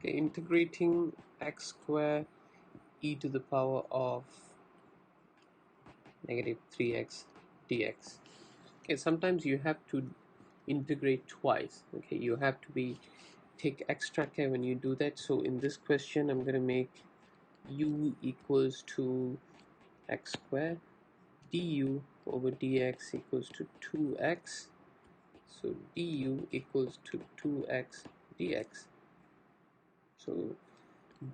Okay, integrating x square e to the power of negative 3x dx. Okay, sometimes you have to integrate twice. Okay, you have to take extra care when you do that. So in this question I'm going to make u equals to x square, du over dx equals to 2x, so du equals to 2x dx. So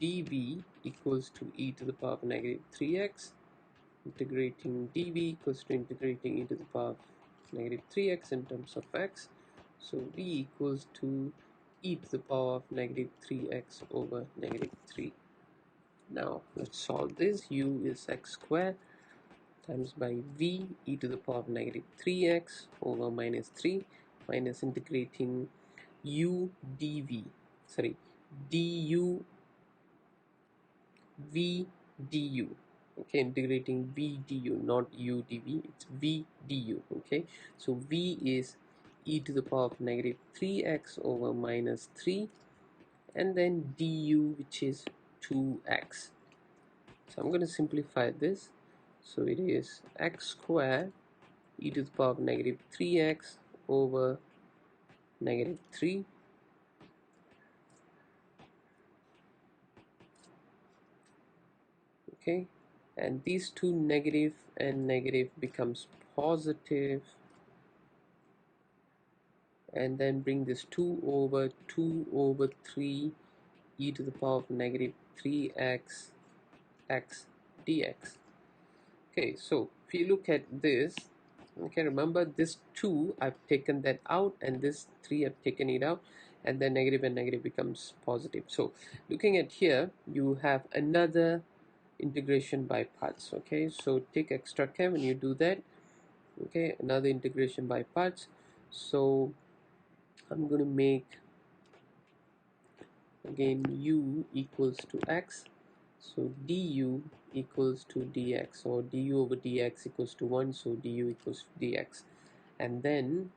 dv equals to e to the power of negative 3x, integrating dv equals to integrating e to the power of negative 3x in terms of x, so v equals to e to the power of negative 3x over negative 3. Now let's solve this. U is x squared times by v e to the power of negative 3x over minus 3 minus integrating u dv, sorry, du v du. Okay, integrating v du, not u dv, it's v du. Okay, so v is e to the power of negative 3x over minus 3, and then du, which is 2x. So I'm going to simplify this. So it is x squared e to the power of negative 3x over negative 3, okay, and these two negative and negative becomes positive, and then bring this 2 over 3 e to the power of negative 3x x dx. Okay, so if you look at this, okay, remember this 2 I've taken that out, and this 3 I've taken it out, and then negative and negative becomes positive. So looking at here, you have another integration by parts. Okay, so take extra care when you do that. Okay, another integration by parts. So I'm going to make again u equals to x, so du equals to dx, or du over dx equals to 1, so du equals to dx, and then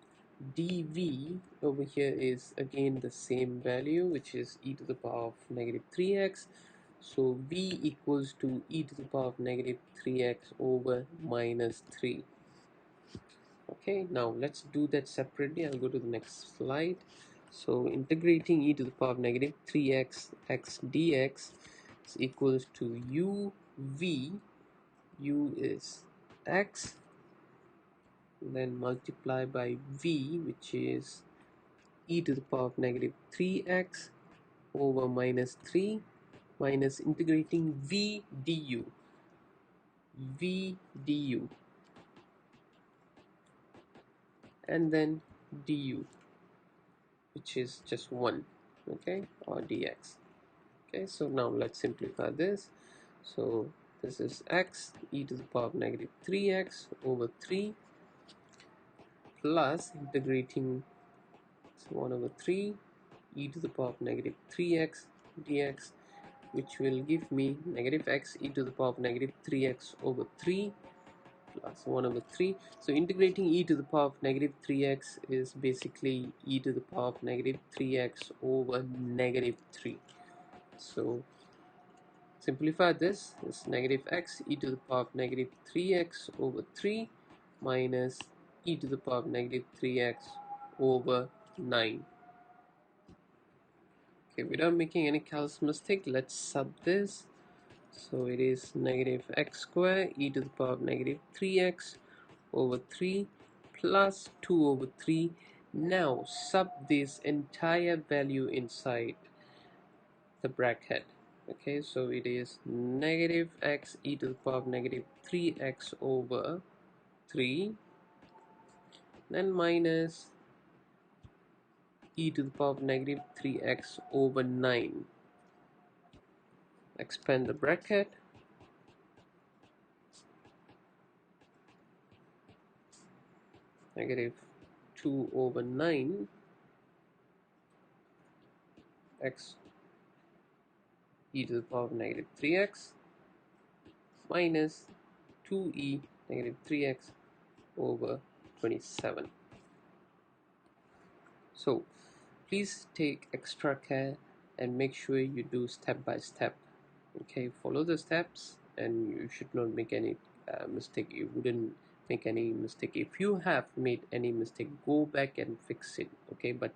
dv over here is again the same value, which is e to the power of negative 3x, so v equals to e to the power of negative 3x over minus 3. Okay, now let's do that separately. I'll go to the next slide. So integrating e to the power of negative 3x x dx is equals to u v, u is x, then multiply by v, which is e to the power of negative 3x over minus 3, minus integrating v du, v du, and then du, which is just 1, okay, or dx. Okay, so now let's simplify this. So this is x e to the power of negative 3x over 3 plus integrating, so 1 over 3 e to the power of negative 3x dx, which will give me negative x e to the power of negative 3x over 3 plus 1 over 3. So integrating e to the power of negative 3x is basically e to the power of negative 3x over negative 3. So simplify this, is negative x e to the power of negative 3x over 3 minus e to the power of negative 3x over 9. Okay, without making any calculus mistake, let's sub this. So it is negative x squared e to the power of negative 3x over 3 plus 2 over 3. Now sub this entire value inside the bracket. Okay, so it is negative x e to the power of negative 3x over 3, then minus e to the power of negative 3x over 9. Expand the bracket. Negative 2 over 9 x e to the power of negative 3x minus 2e negative 3x over 27. So please take extra care and make sure you do step by step. Okay, follow the steps and you should not make any mistake. You wouldn't make any mistake. If you have made any mistake, go back and fix it. Okay, but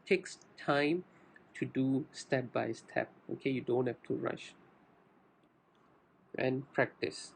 takes time to do step by step. Okay, you don't have to rush. And practice.